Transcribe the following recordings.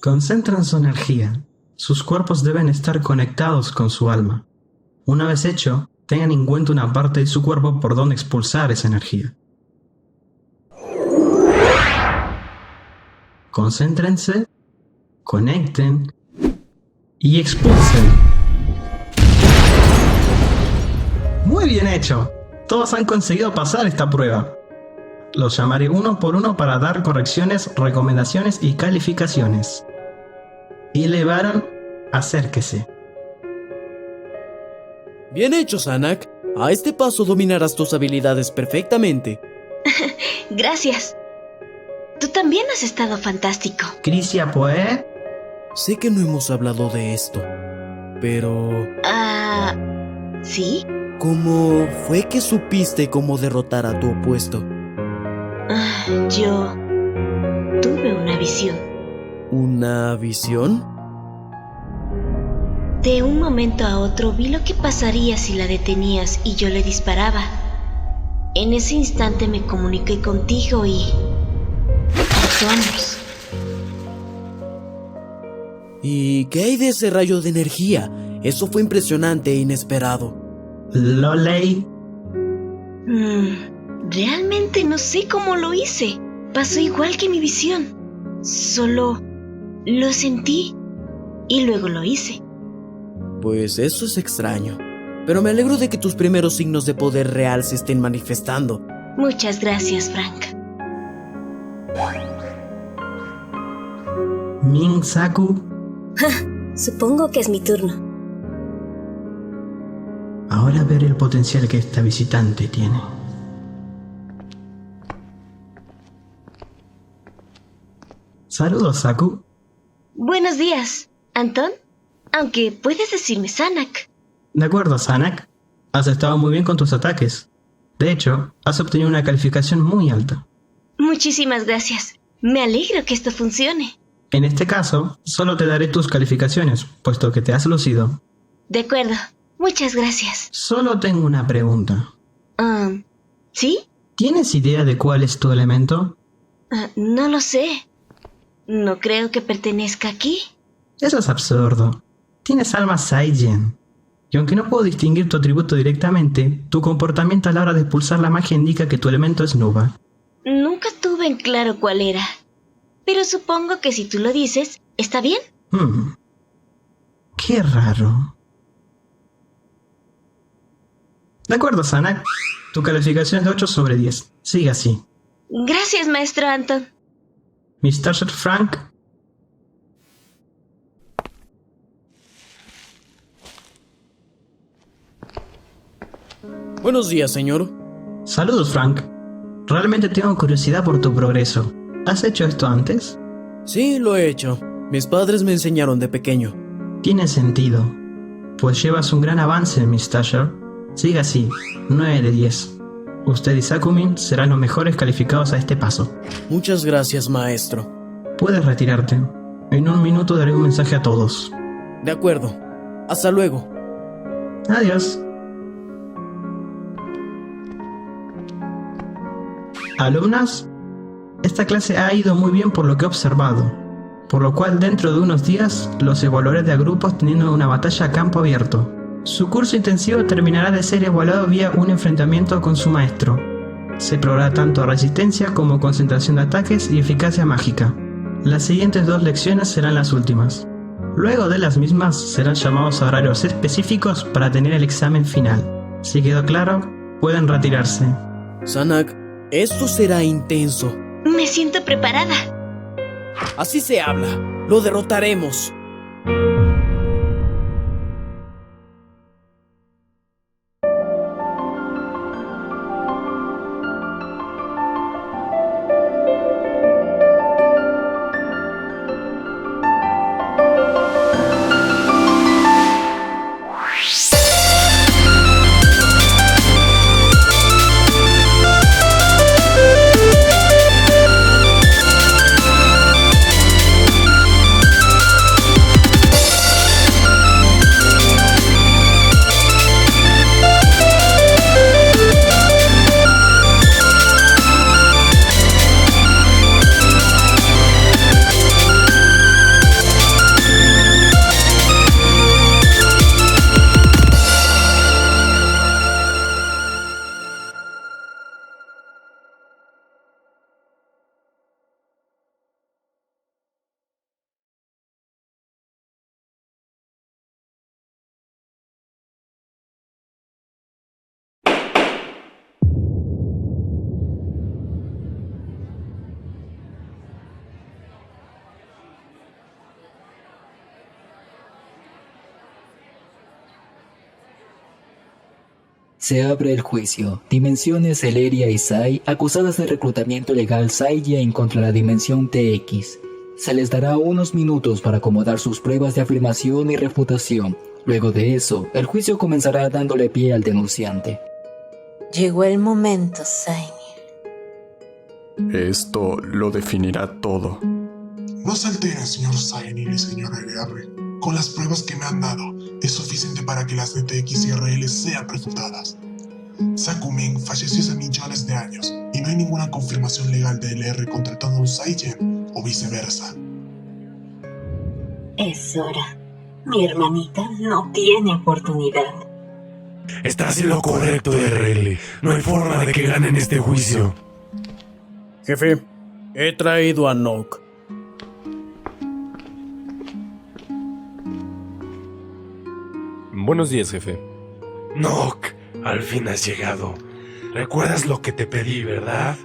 Concentran su energía. Sus cuerpos deben estar conectados con su alma. Una vez hecho, tengan en cuenta una parte de su cuerpo por donde expulsar esa energía. Concéntrense, conecten y expulsen. Muy bien hecho. Todos han conseguido pasar esta prueba. Los llamaré uno por uno para dar correcciones, recomendaciones y calificaciones. Y elevaron, acérquese. Bien hecho, Zanak. A este paso dominarás tus habilidades perfectamente. Gracias. Tú también has estado fantástico. Crisia Poe. Sé que no hemos hablado de esto, pero... ¿Sí? ¿Cómo fue que supiste cómo derrotar a tu opuesto? Yo tuve una visión. ¿Una visión? De un momento a otro vi lo que pasaría si la detenías y yo le disparaba. En ese instante me comuniqué contigo y... actuamos. ¿Y qué hay de ese rayo de energía? Eso fue impresionante e inesperado. Lolei. Realmente no sé cómo lo hice. Pasó igual que mi visión. Solo lo sentí y luego lo hice. Pues eso es extraño. Pero me alegro de que tus primeros signos de poder real se estén manifestando. Muchas gracias, Frank. Min Saku. Supongo que es mi turno. Ahora ver el potencial que esta visitante tiene. Saludos, Saku. Buenos días, Anton. Aunque puedes decirme Zanak. De acuerdo, Zanak. Has estado muy bien con tus ataques. De hecho, has obtenido una calificación muy alta. Muchísimas gracias. Me alegro que esto funcione. En este caso, solo te daré tus calificaciones, puesto que te has lucido. De acuerdo. Muchas gracias. Solo tengo una pregunta. ¿Sí? ¿Tienes idea de cuál es tu elemento? No lo sé. No creo que pertenezca aquí. Eso es absurdo. Tienes alma Saiyajin. Y aunque no puedo distinguir tu atributo directamente, tu comportamiento a la hora de expulsar la magia indica que tu elemento es Nuba. Nunca tuve en claro cuál era. Pero supongo que si tú lo dices, ¿está bien? Qué raro. De acuerdo, Zanak. Tu calificación es de 8 sobre 10. Sigue así. Gracias, maestro Anton. Mr. Frank. Buenos días, señor. Saludos, Frank. Realmente tengo curiosidad por tu progreso. ¿Has hecho esto antes? Sí, lo he hecho. Mis padres me enseñaron de pequeño. Tiene sentido. Pues llevas un gran avance, Miss Tasher. Sigue así, 9 de 10. Usted y Sakumin serán los mejores calificados a este paso. Muchas gracias, maestro. Puedes retirarte. En un minuto daré un mensaje a todos. De acuerdo. Hasta luego. Adiós. Alumnas, esta clase ha ido muy bien por lo que he observado, por lo cual dentro de unos días los evaluaré de a grupos teniendo una batalla a campo abierto. Su curso intensivo terminará de ser evaluado vía un enfrentamiento con su maestro. Se probará tanto resistencia como concentración de ataques y eficacia mágica. Las siguientes 2 lecciones serán las últimas. Luego de las mismas serán llamados a horarios específicos para tener el examen final. Si quedó claro, pueden retirarse. Zanak, esto será intenso. Me siento preparada. Así se habla. Lo derrotaremos. Se abre el juicio. Dimensiones Eleria y Sai acusadas de reclutamiento ilegal Sai-Yen contra la dimensión TX. Se les dará unos minutos para acomodar sus pruebas de afirmación y refutación. Luego de eso, el juicio comenzará dándole pie al denunciante. Llegó el momento, Sai. Esto lo definirá todo. No se alteren, señor Sainir y señor LR. Con las pruebas que me han dado, es suficiente para que las DTX y RL sean refutadas. Sakumin falleció hace millones de años y no hay ninguna confirmación legal de LR contratando a un Sai-Yen o viceversa. Es hora. Mi hermanita no tiene oportunidad. Estás en lo correcto, RL. No hay forma de que ganen este juicio. Jefe, he traído a Nock. Buenos días, jefe. Nock, al fin has llegado. ¿Recuerdas lo que te pedí, verdad?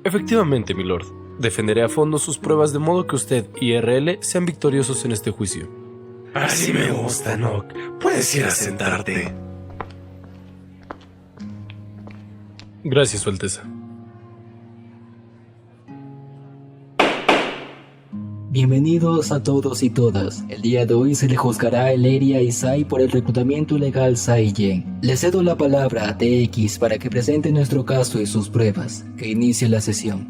Efectivamente, milord. Defenderé a fondo sus pruebas de modo que usted y RL sean victoriosos en este juicio. Así me gusta, Nock. Puedes ir a sentarte. Gracias, Su Alteza. Bienvenidos a todos y todas. El día de hoy se le juzgará a Eleria y Sai por el reclutamiento ilegal Sai-Yen. Le cedo la palabra a TX para que presente nuestro caso y sus pruebas. Que inicie la sesión.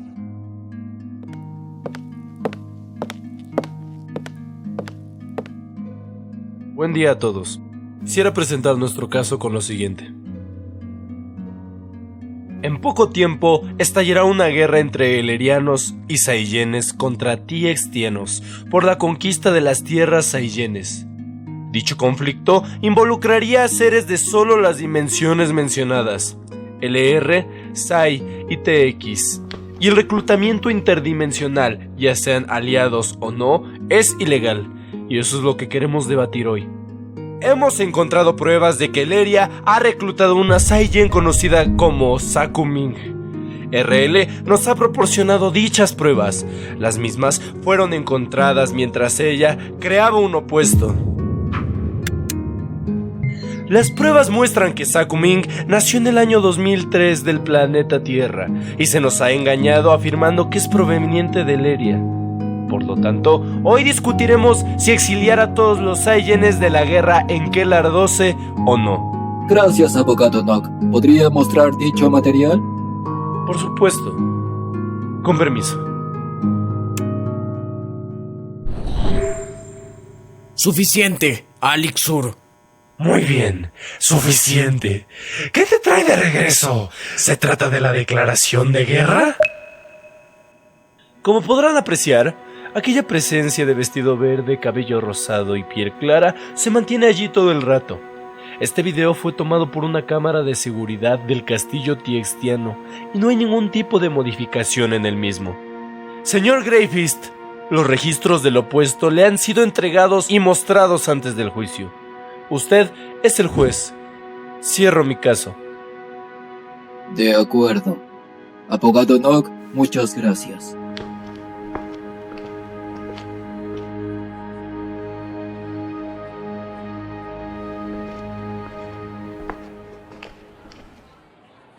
Buen día a todos. Quisiera presentar nuestro caso con lo siguiente. En poco tiempo estallará una guerra entre elerianos y Sai-Yenes contra TX-Tienos por la conquista de las tierras Sai-Yenes. Dicho conflicto involucraría a seres de solo las dimensiones mencionadas, LR, Sai y TX, y el reclutamiento interdimensional, ya sean aliados o no, es ilegal, y eso es lo que queremos debatir hoy. Hemos encontrado pruebas de que Eleria ha reclutado una Sai-Yen conocida como Sakumin. RL nos ha proporcionado dichas pruebas. Las mismas fueron encontradas mientras ella creaba un opuesto. Las pruebas muestran que Sakumin nació en el año 2003 del planeta Tierra y se nos ha engañado afirmando que es proveniente de Eleria. Por lo tanto, hoy discutiremos si exiliar a todos los Sai-Yenes de la guerra en Kelar 12 o no. Gracias, abogado Nock. ¿Podría mostrar dicho material? Por supuesto. Con permiso. Suficiente, Alixur. Muy bien, suficiente. ¿Qué te trae de regreso? ¿Se trata de la declaración de guerra? Como podrán apreciar, aquella presencia de vestido verde, cabello rosado y piel clara se mantiene allí todo el rato. Este video fue tomado por una cámara de seguridad del castillo TX-Tiano y no hay ningún tipo de modificación en el mismo. Señor Greyfist, los registros del opuesto le han sido entregados y mostrados antes del juicio. Usted es el juez. Cierro mi caso. De acuerdo. Abogado Nock, muchas gracias.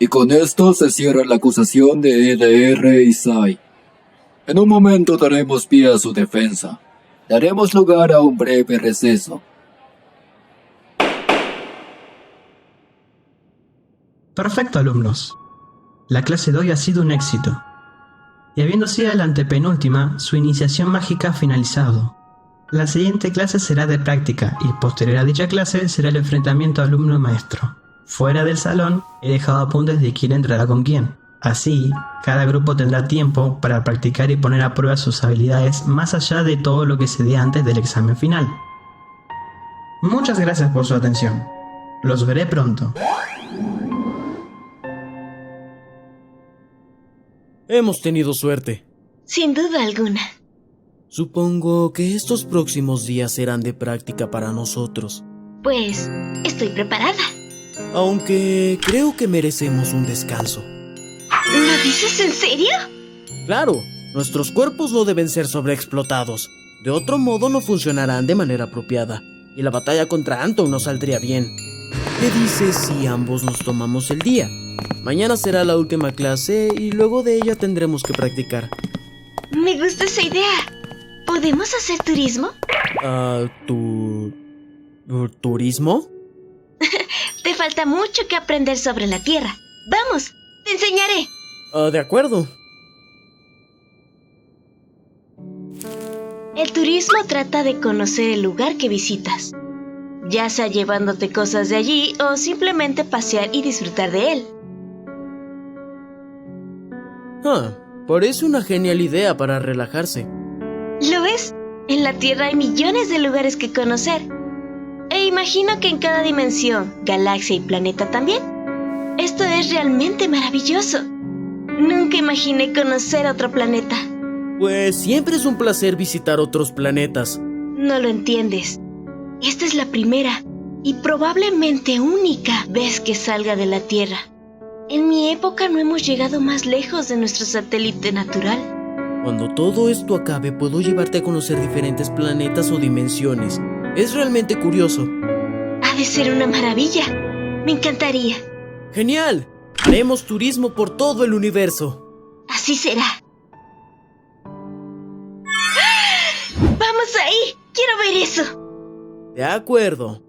Y con esto se cierra la acusación de LR y Sai. En un momento daremos pie a su defensa. Daremos lugar a un breve receso. Perfecto, alumnos. La clase de hoy ha sido un éxito. Y habiendo sido la antepenúltima, su iniciación mágica ha finalizado. La siguiente clase será de práctica y posterior a dicha clase será el enfrentamiento alumno-maestro. Fuera del salón he dejado apuntes de quién entrará con quién. Así, cada grupo tendrá tiempo para practicar y poner a prueba sus habilidades más allá de todo lo que se dé antes del examen final. Muchas gracias por su atención. Los veré pronto. Hemos tenido suerte. Sin duda alguna. Supongo que estos próximos días serán de práctica para nosotros. Pues, estoy preparada. Aunque creo que merecemos un descanso. ¿Lo dices en serio? Claro, nuestros cuerpos no deben ser sobreexplotados. De otro modo no funcionarán de manera apropiada. Y la batalla contra Anton no saldría bien. ¿Qué dices si ambos nos tomamos el día? Mañana será la última clase y luego de ella tendremos que practicar. Me gusta esa idea. ¿Podemos hacer turismo? ¿Turismo? Te falta mucho que aprender sobre la Tierra. Vamos, te enseñaré. De acuerdo. El turismo trata de conocer el lugar que visitas, ya sea llevándote cosas de allí o simplemente pasear y disfrutar de él. Parece una genial idea para relajarse. ¿Lo ves? En la Tierra hay millones de lugares que conocer. E imagino que en cada dimensión, galaxia y planeta también. Esto es realmente maravilloso. Nunca imaginé conocer otro planeta. Pues siempre es un placer visitar otros planetas. No lo entiendes. Esta es la primera y probablemente única vez que salga de la Tierra. En mi época no hemos llegado más lejos de nuestro satélite natural. Cuando todo esto acabe, puedo llevarte a conocer diferentes planetas o dimensiones. Es realmente curioso. Ha de ser una maravilla. Me encantaría. ¡Genial! Haremos turismo por todo el universo. Así será. ¡Vamos ahí! ¡Quiero ver eso! De acuerdo.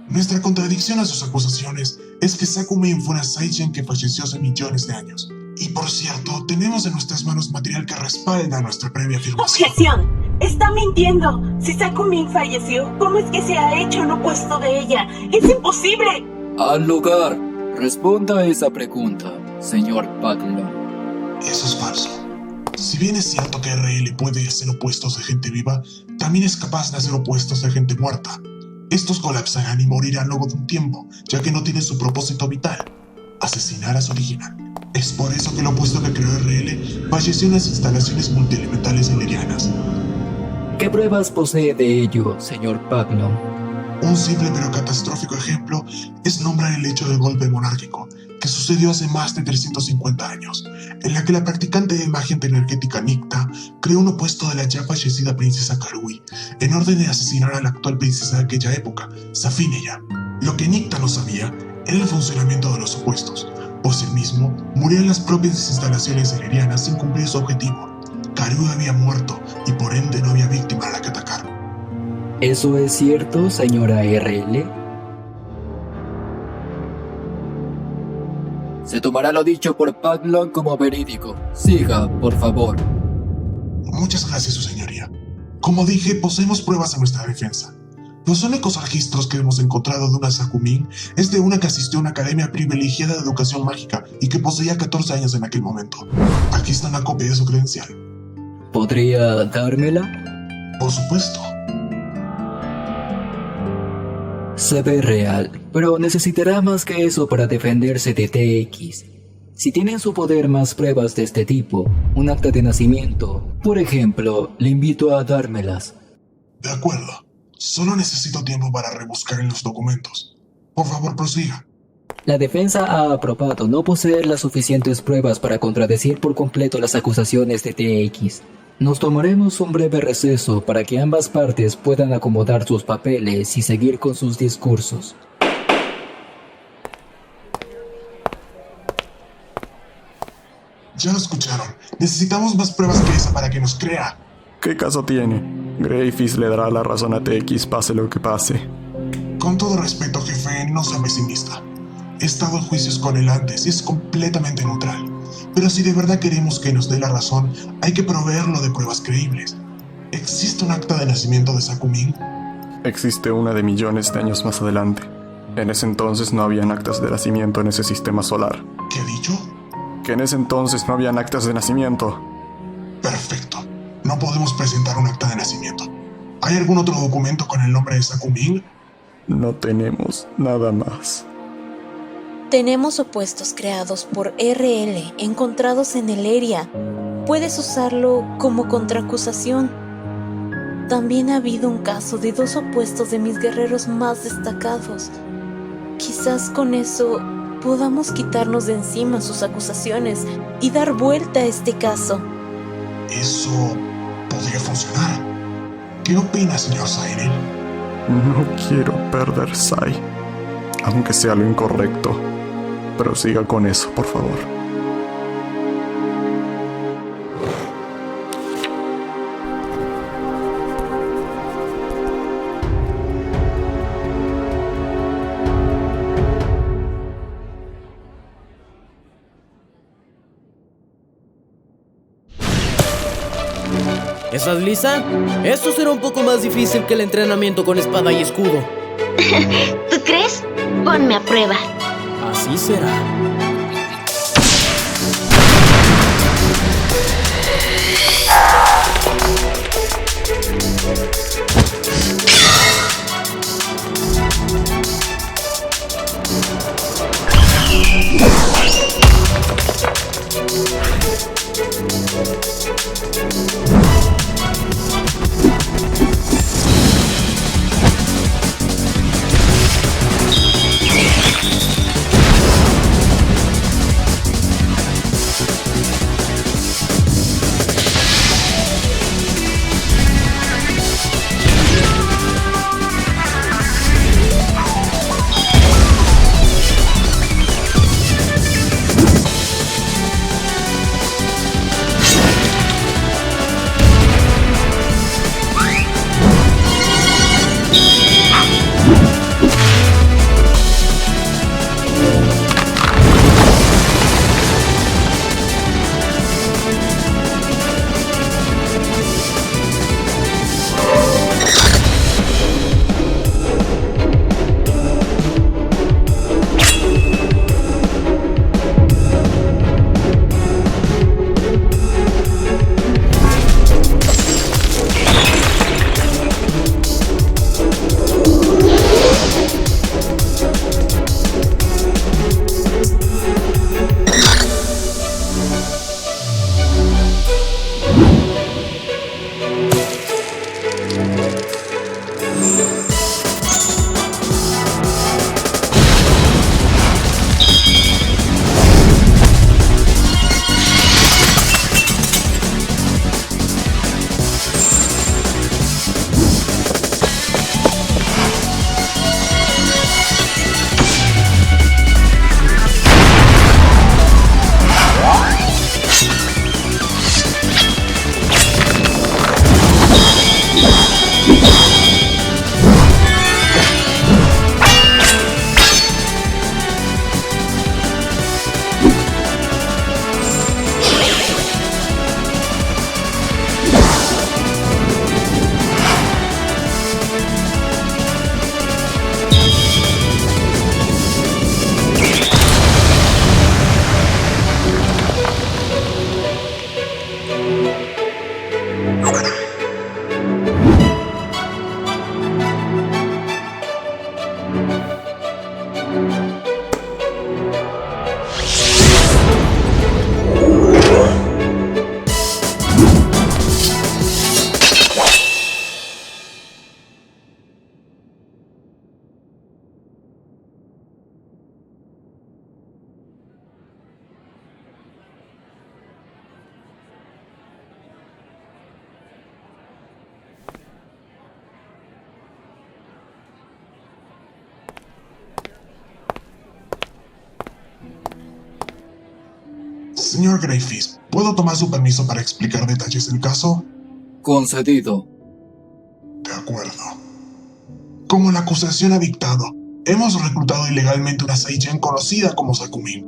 Nuestra contradicción a sus acusaciones es que Sakumin fue una Saiyan que falleció hace millones de años. Y por cierto, tenemos en nuestras manos material que respalda nuestra previa afirmación. ¡Objeción! ¡Está mintiendo! Si Sakumin falleció, ¿cómo es que se ha hecho un opuesto de ella? ¡Es imposible! Al lugar. Responda a esa pregunta, señor Paglon. Eso es falso. Si bien es cierto que RL puede hacer opuestos de gente viva, también es capaz de hacer opuestos de gente muerta. Estos colapsarán y morirán luego de un tiempo, ya que no tienen su propósito vital: asesinar a su original. Es por eso que el opuesto que creó RL falleció en las instalaciones multielementales elerianas. ¿Qué pruebas posee de ello, señor Paglon? Un simple pero catastrófico ejemplo es nombrar el hecho del golpe monárquico, que sucedió hace más de 350 años, en la que la practicante de magia energética Nikta creó un opuesto de la ya fallecida princesa Karui, en orden de asesinar a la actual princesa de aquella época, Safineya. Lo que Nikta no sabía era el funcionamiento de los opuestos, pues él mismo murió en las propias instalaciones elerianas sin cumplir su objetivo. Karui había muerto y por ende no había víctima a la que atacar. ¿Eso es cierto, señora RL? Se tomará lo dicho por Paglon como verídico. Siga, por favor. Muchas gracias, su señoría. Como dije, poseemos pruebas en nuestra defensa. Los únicos registros que hemos encontrado de una Sakumin es de una que asistió a una academia privilegiada de educación mágica y que poseía 14 años en aquel momento. Aquí está una copia de su credencial. ¿Podría dármela? Por supuesto. Se ve real, pero necesitará más que eso para defenderse de TX. Si tiene en su poder más pruebas de este tipo, un acta de nacimiento, por ejemplo, le invito a dármelas. De acuerdo. Solo necesito tiempo para rebuscar en los documentos. Por favor, prosiga. La defensa ha aprobado no poseer las suficientes pruebas para contradecir por completo las acusaciones de TX. Nos tomaremos un breve receso para que ambas partes puedan acomodar sus papeles y seguir con sus discursos. Ya lo escucharon. Necesitamos más pruebas que esa para que nos crea. ¿Qué caso tiene? Greyfist le dará la razón a TX pase lo que pase. Con todo respeto, jefe, no sea pesimista. He estado en juicios con él antes y es completamente neutral. Pero si de verdad queremos que nos dé la razón, hay que proveerlo de pruebas creíbles. ¿Existe un acta de nacimiento de Sakumin? Existe una de millones de años más adelante. En ese entonces no habían actas de nacimiento en ese sistema solar. ¿Qué ha dicho? Que en ese entonces no habían actas de nacimiento. Perfecto. No podemos presentar un acta de nacimiento. ¿Hay algún otro documento con el nombre de Sakumin? No tenemos nada más. Tenemos opuestos creados por RL encontrados en el área. Puedes usarlo como contraacusación. también ha habido un caso de 2 opuestos de mis guerreros más destacados. Quizás con eso podamos quitarnos de encima sus acusaciones y dar vuelta a este caso. Eso podría funcionar. ¿Qué opina, señor Cyril? No quiero perder Sai, aunque sea lo incorrecto. Pero siga con eso, por favor. ¿Estás lista? Esto será un poco más difícil que el entrenamiento con espada y escudo. ¿Tú crees? Ponme a prueba. Así será. Señor Greyfist, ¿puedo tomar su permiso para explicar detalles del caso? Concedido. De acuerdo. Como la acusación ha dictado, hemos reclutado ilegalmente una Seijen conocida como Sakumin.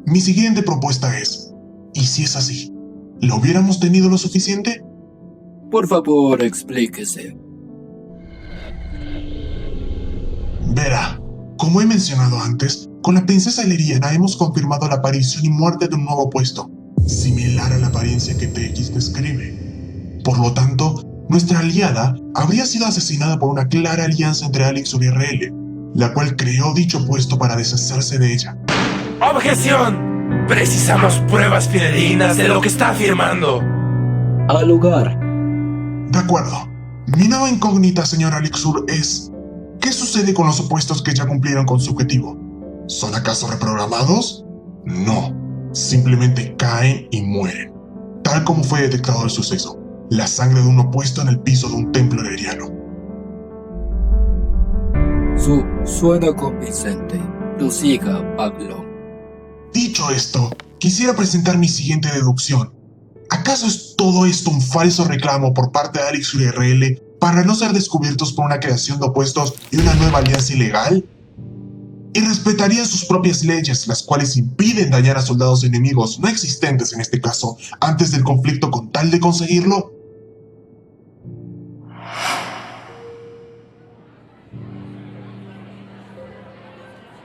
Mi siguiente propuesta es, ¿y si es así? ¿Lo hubiéramos tenido lo suficiente? Por favor, explíquese. Verá, como he mencionado antes, con la princesa Eleriana hemos confirmado la aparición y muerte de un nuevo puesto, similar a la apariencia que TX describe. Por lo tanto, nuestra aliada habría sido asesinada por una clara alianza entre Alixor y RL, la cual creó dicho puesto para deshacerse de ella. ¡Objeción! Precisamos pruebas fidedignas de lo que está afirmando. Al lugar. De acuerdo. Mi nueva incógnita, señor Alixur, es... ¿qué sucede con los opuestos que ya cumplieron con su objetivo? ¿Son acaso reprogramados? No, simplemente caen y mueren, tal como fue detectado el suceso, la sangre de un opuesto en el piso de un templo hereriano. Suena convincente. Prosiga, Pablo. Dicho esto, quisiera presentar mi siguiente deducción. ¿Acaso es todo esto un falso reclamo por parte de Alixur y RL para no ser descubiertos por una creación de opuestos y una nueva alianza ilegal? ¿Y respetarían sus propias leyes, las cuales impiden dañar a soldados enemigos no existentes en este caso, antes del conflicto con tal de conseguirlo?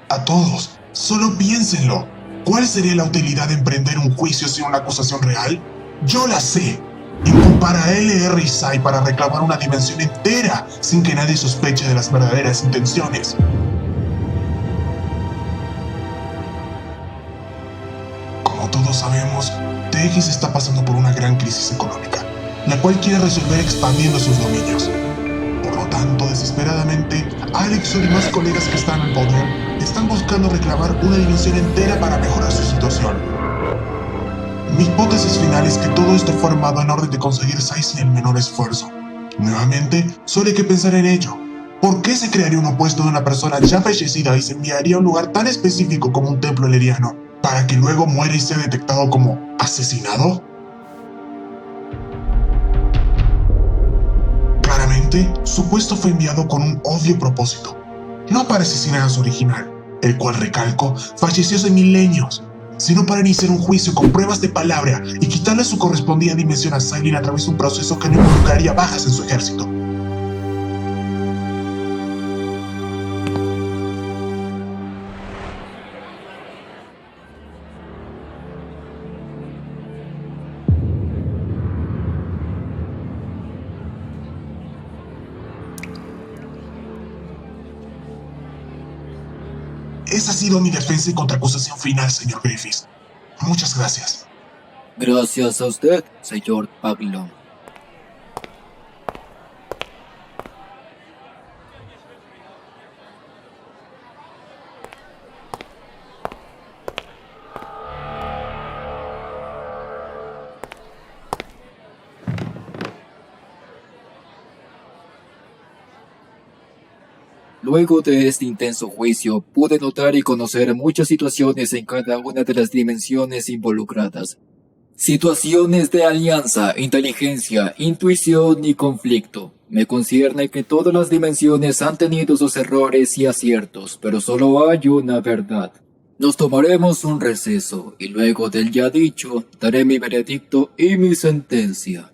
A todos, solo piénsenlo. ¿Cuál sería la utilidad de emprender un juicio sin una acusación real? Yo la sé. Inculpar a LR y Sai para reclamar una dimensión entera sin que nadie sospeche de las verdaderas intenciones. Como todos sabemos, TX está pasando por una gran crisis económica, la cual quiere resolver expandiendo sus dominios. Por lo tanto, desesperadamente, Alixur y más colegas que están al poder están buscando reclamar una dimensión entera para mejorar su situación. Mi hipótesis final es que todo esto fue armado en orden de conseguir Sai sin el menor esfuerzo. Nuevamente, solo hay que pensar en ello. ¿Por qué se crearía un opuesto de una persona ya fallecida y se enviaría a un lugar tan específico como un templo eleriano para que luego muera y sea detectado como asesinado? Claramente, su puesto fue enviado con un obvio propósito, no para asesinar a su original, el cual, recalco, falleció hace milenios, sino para iniciar un juicio con pruebas de palabra y quitarle su correspondida dimensión a Silent a través de un proceso que no involucraría bajas en su ejército. Esa ha sido mi defensa y contraacusación final, señor Griffiths. Muchas gracias. Gracias a usted, señor Pablo. Luego de este intenso juicio, pude notar y conocer muchas situaciones en cada una de las dimensiones involucradas. Situaciones de alianza, inteligencia, intuición y conflicto. Me concierne que todas las dimensiones han tenido sus errores y aciertos, pero solo hay una verdad. Nos tomaremos un receso, y luego del ya dicho, daré mi veredicto y mi sentencia.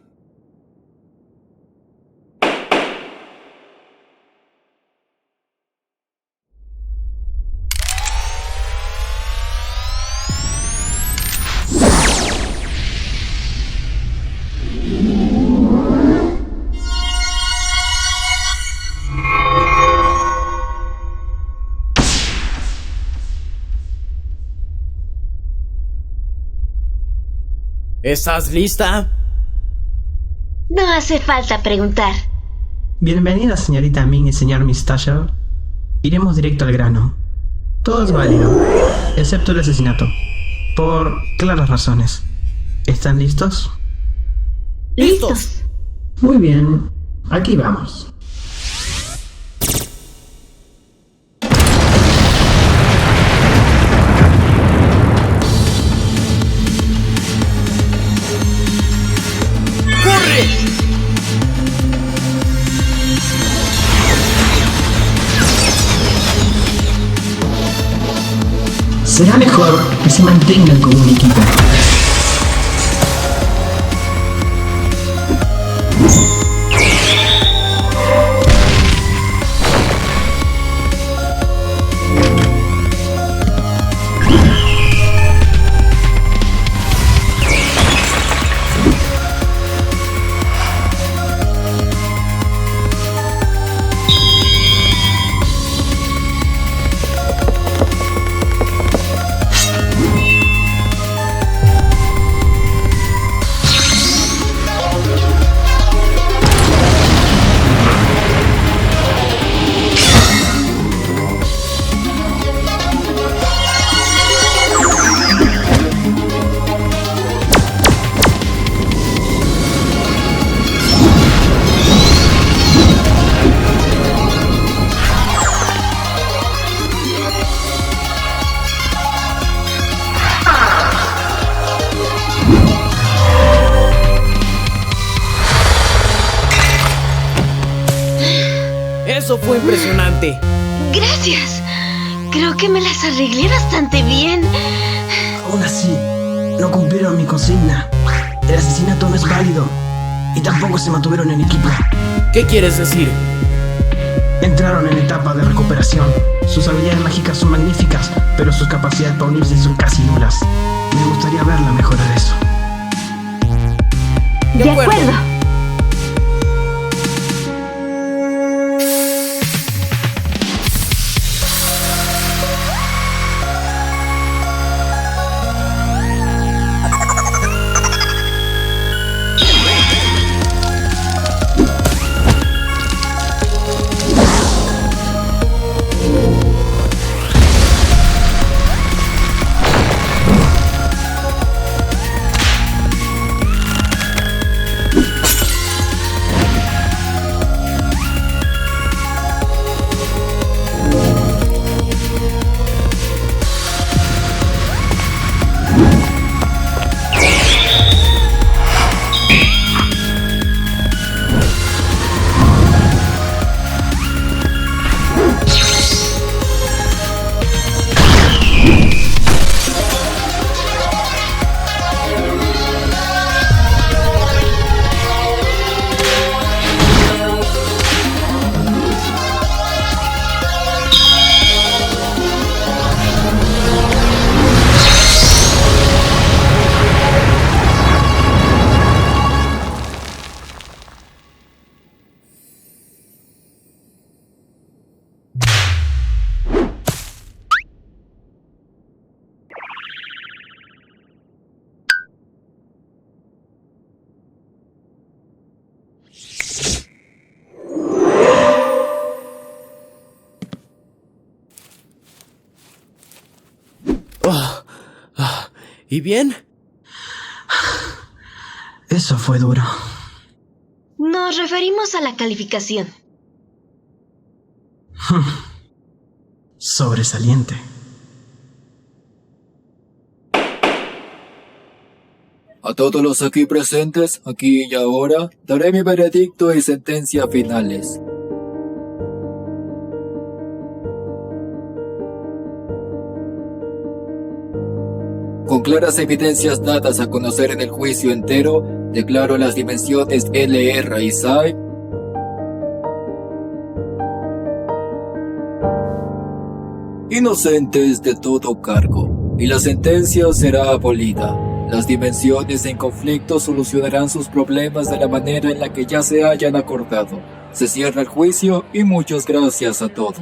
¿Estás lista? No hace falta preguntar. Bienvenida, señorita Ming y señor Mistasher. Iremos directo al grano. Todo es válido, excepto el asesinato. Por claras razones. ¿Están listos? ¿Listos? Muy bien, aquí vamos. Será mejor que se mantengan como un equipo. Eso fue impresionante. Gracias. Creo que me las arreglé bastante bien. Aún así, no cumplieron mi consigna. El asesinato no es válido. Y tampoco se mantuvieron en equipo. ¿Qué quieres decir? Entraron en etapa de recuperación. Sus habilidades mágicas son magníficas, pero sus capacidades para unirse son casi nulas. Me gustaría verla mejorar eso. De acuerdo. ¿Y bien? Eso fue duro. Nos referimos a la calificación. Sobresaliente. A todos los aquí presentes, aquí y ahora, daré mi veredicto y sentencia finales. Con claras evidencias dadas a conocer en el juicio entero, declaro las dimensiones LR y Psi inocentes de todo cargo, y la sentencia será abolida. Las dimensiones en conflicto solucionarán sus problemas de la manera en la que ya se hayan acordado. Se cierra el juicio y muchas gracias a todos.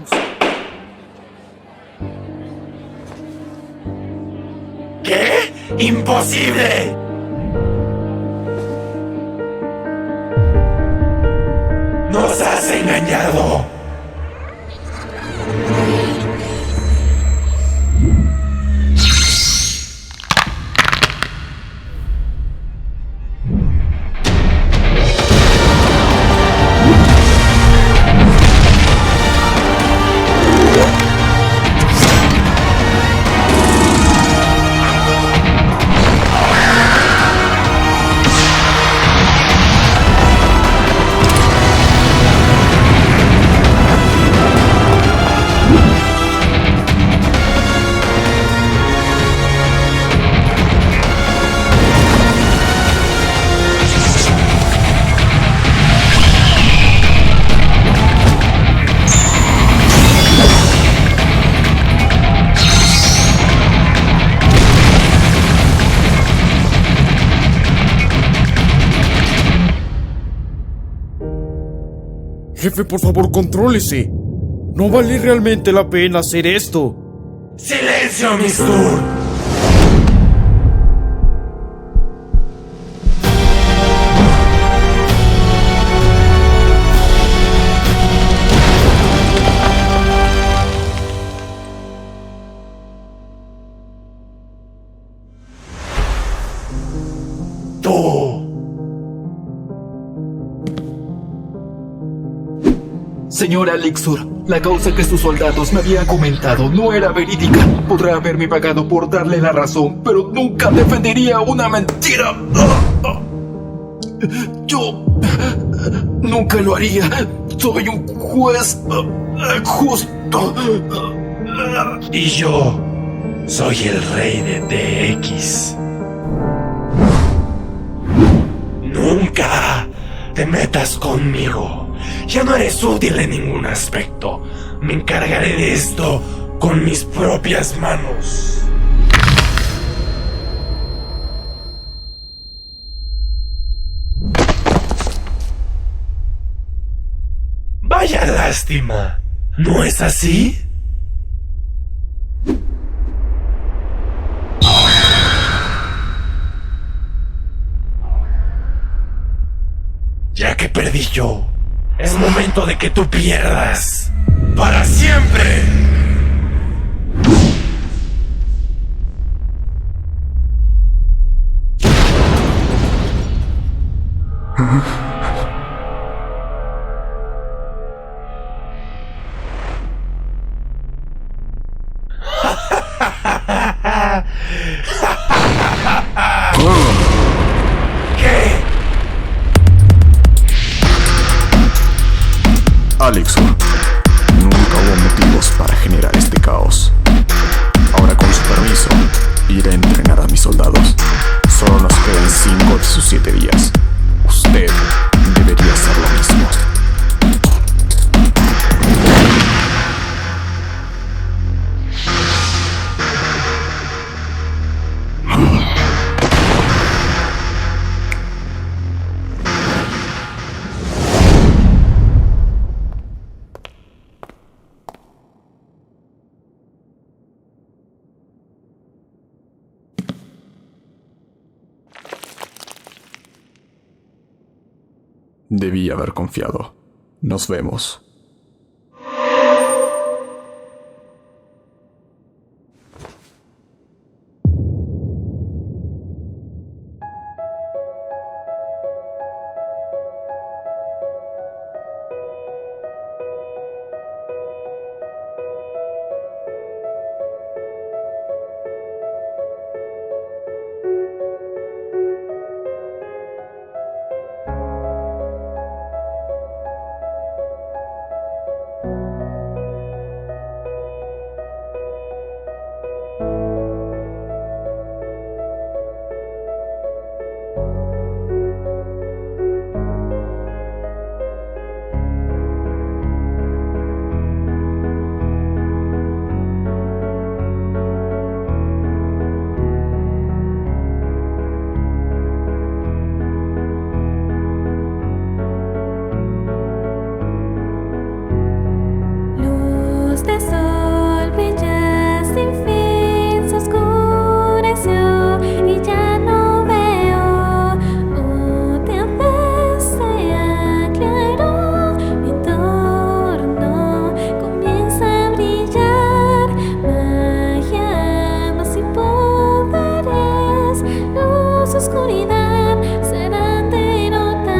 ¿Qué? ¡Imposible! ¡Nos has engañado! Jefe, por favor, contrólese. No vale realmente la pena hacer esto. ¡Silencio, Mistur! Señora Elixir, la causa que sus soldados me habían comentado no era verídica. Podrá haberme pagado por darle la razón, pero nunca defendería una mentira. Yo Nunca lo haría. Soy un juez justo. Y yo soy el rey de TX. Nunca te metas conmigo. Ya no eres útil en ningún aspecto. Me encargaré de esto con mis propias manos. Vaya lástima, ¿no es así? Ya que perdí yo, es momento de que tú pierdas. ¡Para siempre! ¿Qué? Alexor, nunca hubo motivos para generar este caos. Ahora, con su permiso, iré a entrenar a mis soldados. Solo nos quedan 5 de sus 7 días. Usted debería hacer lo mismo. Debí haber confiado. Nos vemos. Oscuridad serán de notar.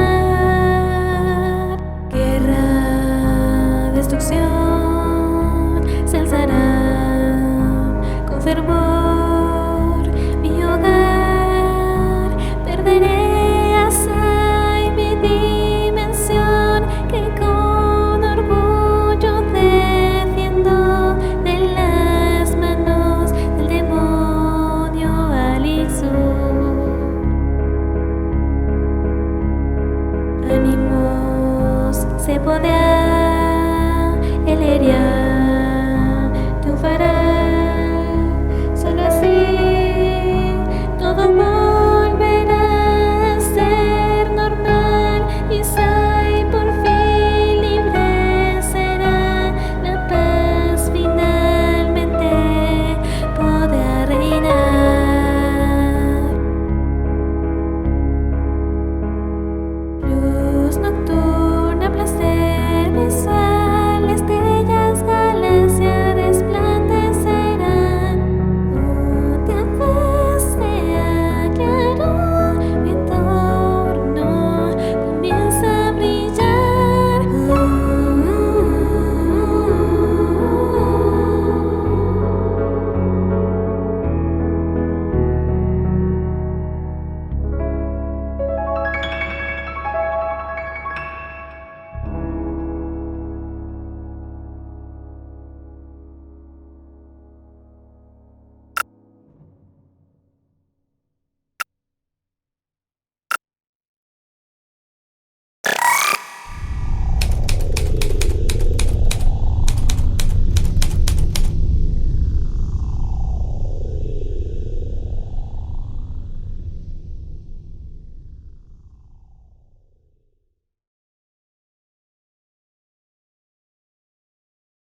Guerra, destrucción, se alzará con fervor.